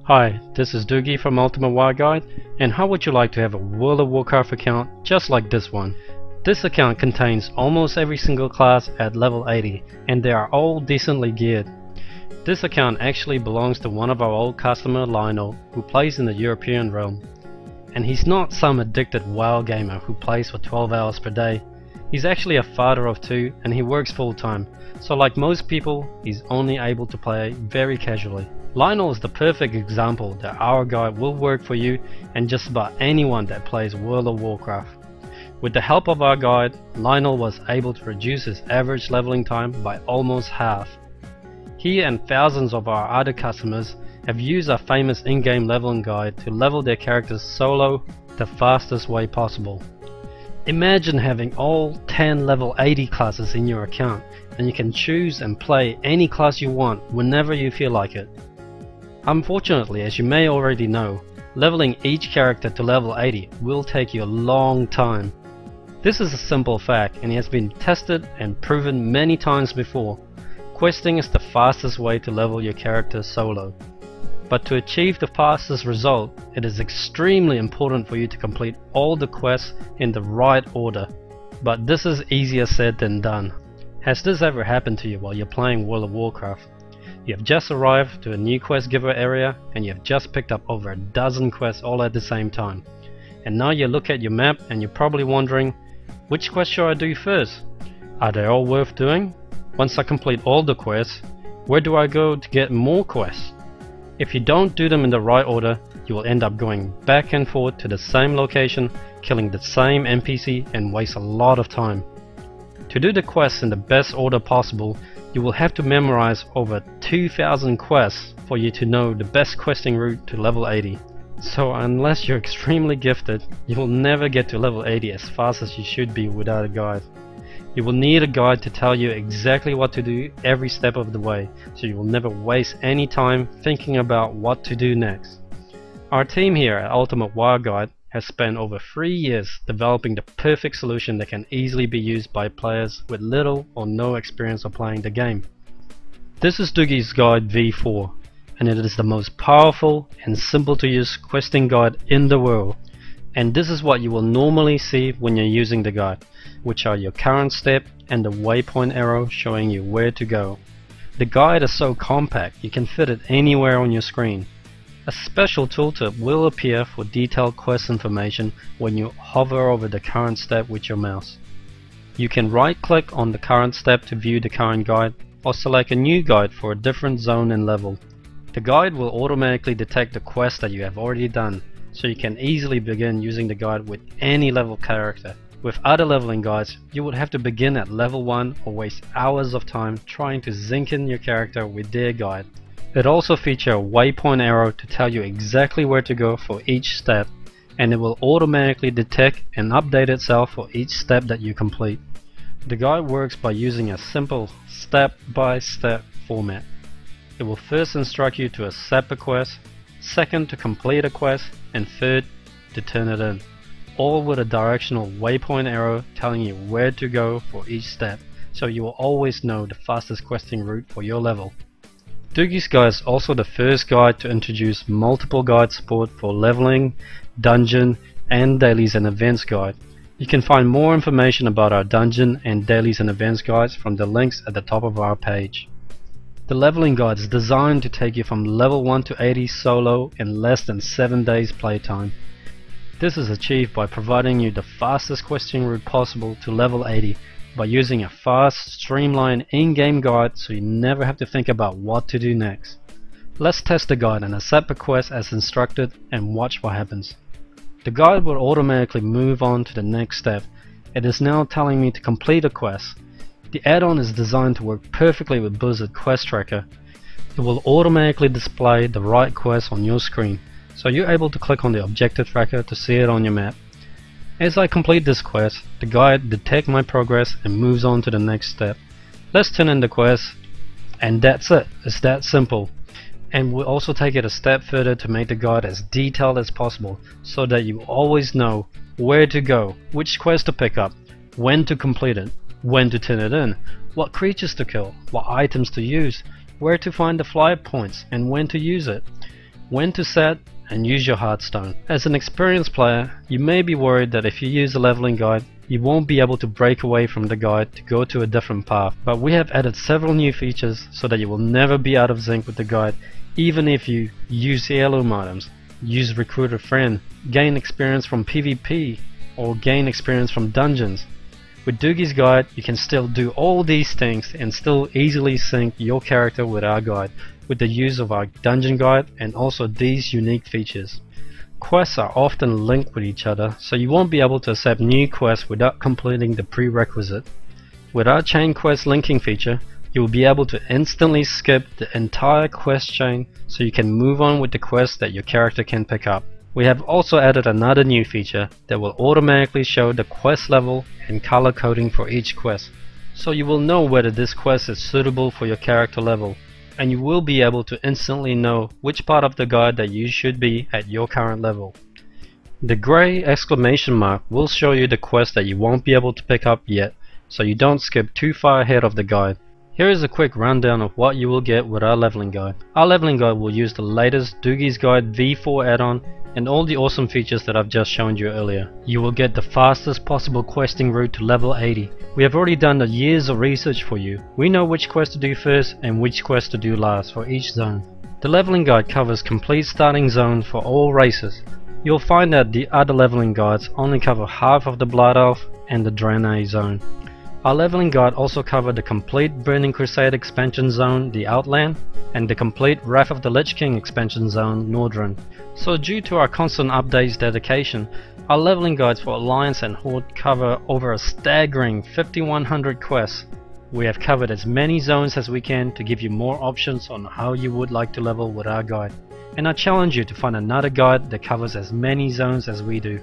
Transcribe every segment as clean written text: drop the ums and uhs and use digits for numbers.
Hi, this is Dugi from Ultimate War Guide, and how would you like to have a World of Warcraft account just like this one? This account contains almost every single class at level 80, and they are all decently geared. This account actually belongs to one of our old customer, Lionel, who plays in the European realm. And he's not some addicted WoW gamer who plays for 12 hours per day. He's actually a father of 2 and he works full time, so like most people, he's only able to play very casually. Lionel is the perfect example that our guide will work for you and just about anyone that plays World of Warcraft. With the help of our guide, Lionel was able to reduce his average leveling time by almost half. He and thousands of our other customers have used our famous in-game leveling guide to level their characters solo the fastest way possible. Imagine having all 10 level 80 classes in your account, and you can choose and play any class you want whenever you feel like it. Unfortunately, as you may already know, leveling each character to level 80 will take you a long time. This is a simple fact and it has been tested and proven many times before. Questing is the fastest way to level your character solo. But to achieve the fastest result, it is extremely important for you to complete all the quests in the right order. But this is easier said than done. Has this ever happened to you while you're playing World of Warcraft? You have just arrived to a new quest giver area and you have just picked up over a dozen quests all at the same time. And now you look at your map and you're probably wondering, which quest should I do first? Are they all worth doing? Once I complete all the quests, where do I go to get more quests? If you don't do them in the right order, you will end up going back and forth to the same location, killing the same NPC and waste a lot of time. To do the quests in the best order possible, you will have to memorize over 2,000 quests for you to know the best questing route to level 80. So unless you're extremely gifted, you will never get to level 80 as fast as you should be without a guide. You will need a guide to tell you exactly what to do every step of the way, so you will never waste any time thinking about what to do next. Our team here at Ultimate War Guide has spent over 3 years developing the perfect solution that can easily be used by players with little or no experience of playing the game. This is Dugi's Guide V4, and it is the most powerful and simple to use questing guide in the world. And this is what you will normally see when you're using the guide, which are your current step and the waypoint arrow showing you where to go. The guide is so compact you can fit it anywhere on your screen. A special tooltip will appear for detailed quest information when you hover over the current step with your mouse. You can right click on the current step to view the current guide, or select a new guide for a different zone and level. The guide will automatically detect the quest that you have already done, so you can easily begin using the guide with any level character. With other leveling guides, you would have to begin at level 1 or waste hours of time trying to zinc in your character with their guide. It also features a waypoint arrow to tell you exactly where to go for each step, and it will automatically detect and update itself for each step that you complete. The guide works by using a simple step-by-step format. It will first instruct you to accept a quest, second to complete a quest, and third to turn it in, all with a directional waypoint arrow telling you where to go for each step, so you will always know the fastest questing route for your level. Dugi's Guide is also the first guide to introduce multiple guide support for leveling, dungeon, and dailies and events guide. You can find more information about our dungeon and dailies and events guides from the links at the top of our page. The leveling guide is designed to take you from level 1 to 80 solo in less than 7 days playtime. This is achieved by providing you the fastest questing route possible to level 80 by using a fast, streamlined in-game guide so you never have to think about what to do next. Let's test the guide and accept a quest as instructed and watch what happens. The guide will automatically move on to the next step. It is now telling me to complete a quest. The add-on is designed to work perfectly with Blizzard Quest Tracker. It will automatically display the right quest on your screen, so you're able to click on the objective tracker to see it on your map. As I complete this quest, the guide detects my progress and moves on to the next step. Let's turn in the quest, and that's it. It's that simple. And we'll also take it a step further to make the guide as detailed as possible, so that you always know where to go, which quest to pick up, when to complete it, when to turn it in, what creatures to kill, what items to use, where to find the fly points and when to use it. when to set, and use your Hearthstone. As an experienced player, you may be worried that if you use a leveling guide, you won't be able to break away from the guide to go to a different path, but we have added several new features so that you will never be out of sync with the guide, even if you use heirloom items, use recruit a friend, gain experience from PvP, or gain experience from dungeons. With Dugi's guide, you can still do all these things and still easily sync your character with our guide, with the use of our dungeon guide and also these unique features. Quests are often linked with each other, so you won't be able to accept new quests without completing the prerequisite. With our chain quest linking feature, you will be able to instantly skip the entire quest chain so you can move on with the quests that your character can pick up. We have also added another new feature that will automatically show the quest level and color coding for each quest, so you will know whether this quest is suitable for your character level, and you will be able to instantly know which part of the guide that you should be at your current level. The grey exclamation mark will show you the quest that you won't be able to pick up yet, so you don't skip too far ahead of the guide. Here is a quick rundown of what you will get with our leveling guide. Our leveling guide will use the latest Dugi's Guide V4 add-on and all the awesome features that I've just shown you earlier. You will get the fastest possible questing route to level 80. We have already done the years of research for you. We know which quest to do first and which quest to do last for each zone. The leveling guide covers complete starting zones for all races. You'll find that the other leveling guides only cover half of the Blood Elf and the Draenei zone. Our leveling guide also covered the complete Burning Crusade expansion zone, the Outland, and the complete Wrath of the Lich King expansion zone, Nordrun. So due to our constant updates dedication, our leveling guides for Alliance and Horde cover over a staggering 5100 quests. We have covered as many zones as we can to give you more options on how you would like to level with our guide. And I challenge you to find another guide that covers as many zones as we do.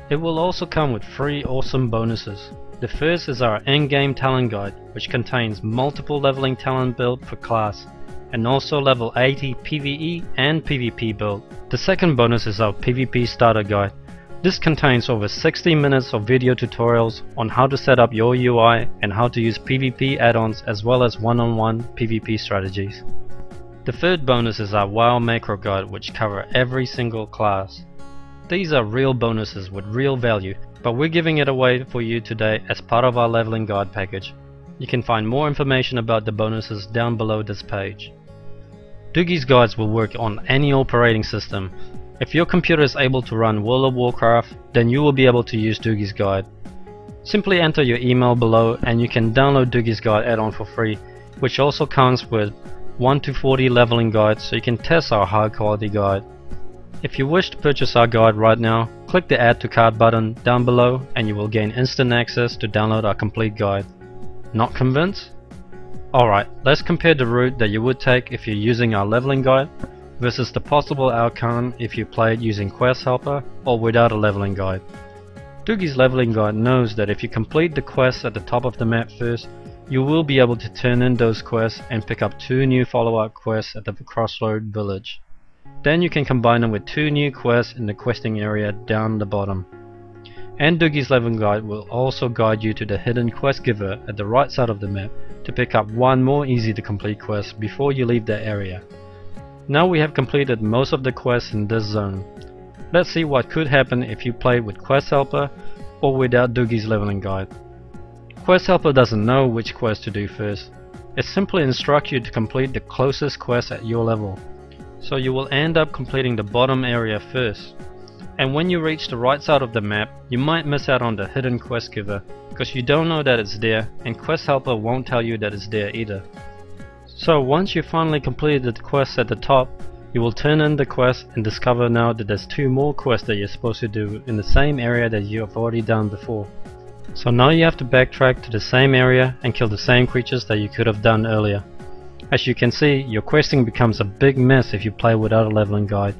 It will also come with 3 awesome bonuses. The first is our endgame talent guide, which contains multiple leveling talent build per class, and also level 80 PvE and PvP build. The second bonus is our PvP starter guide. This contains over 60 minutes of video tutorials on how to set up your UI and how to use PvP add-ons as well as one-on-one PvP strategies. The third bonus is our WoW macro guide, which cover every single class. These are real bonuses with real value, but we're giving it away for you today as part of our leveling guide package. You can find more information about the bonuses down below this page. Dugi's guides will work on any operating system. If your computer is able to run World of Warcraft, then you will be able to use Dugi's guide. Simply enter your email below and you can download Dugi's guide add-on for free, which also comes with 1 to 40 leveling guides so you can test our high quality guide. If you wish to purchase our guide right now, click the Add to Cart button down below and you will gain instant access to download our complete guide. Not convinced? Alright, let's compare the route that you would take if you're using our leveling guide versus the possible outcome if you played using Quest Helper or without a leveling guide. Dugi's leveling guide knows that if you complete the quests at the top of the map first, you will be able to turn in those quests and pick up 2 new follow-up quests at the Crossroad Village. Then you can combine them with 2 new quests in the questing area down the bottom. And Dugi's leveling guide will also guide you to the hidden quest giver at the right side of the map to pick up 1 more easy to complete quest before you leave that area. Now we have completed most of the quests in this zone. Let's see what could happen if you played with Quest Helper or without Dugi's leveling guide. Quest Helper doesn't know which quest to do first. It simply instructs you to complete the closest quest at your level. So you will end up completing the bottom area first. And when you reach the right side of the map, you might miss out on the hidden quest giver because you don't know that it's there, and Quest Helper won't tell you that it's there either. So once you finally completed the quest at the top, you will turn in the quest and discover now that there's 2 more quests that you're supposed to do in the same area that you have already done before. So now you have to backtrack to the same area and kill the same creatures that you could have done earlier. As you can see, your questing becomes a big mess if you play without a leveling guide.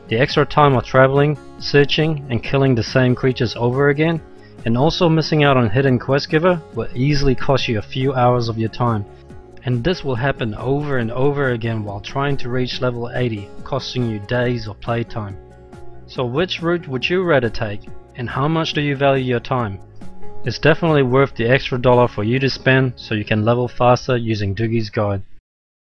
The extra time of traveling, searching and killing the same creatures over again, and also missing out on hidden quest giver will easily cost you a few hours of your time. And this will happen over and over again while trying to reach level 80, costing you days of playtime. So which route would you rather take, and how much do you value your time? It's definitely worth the extra $1 for you to spend so you can level faster using Dugi's guide.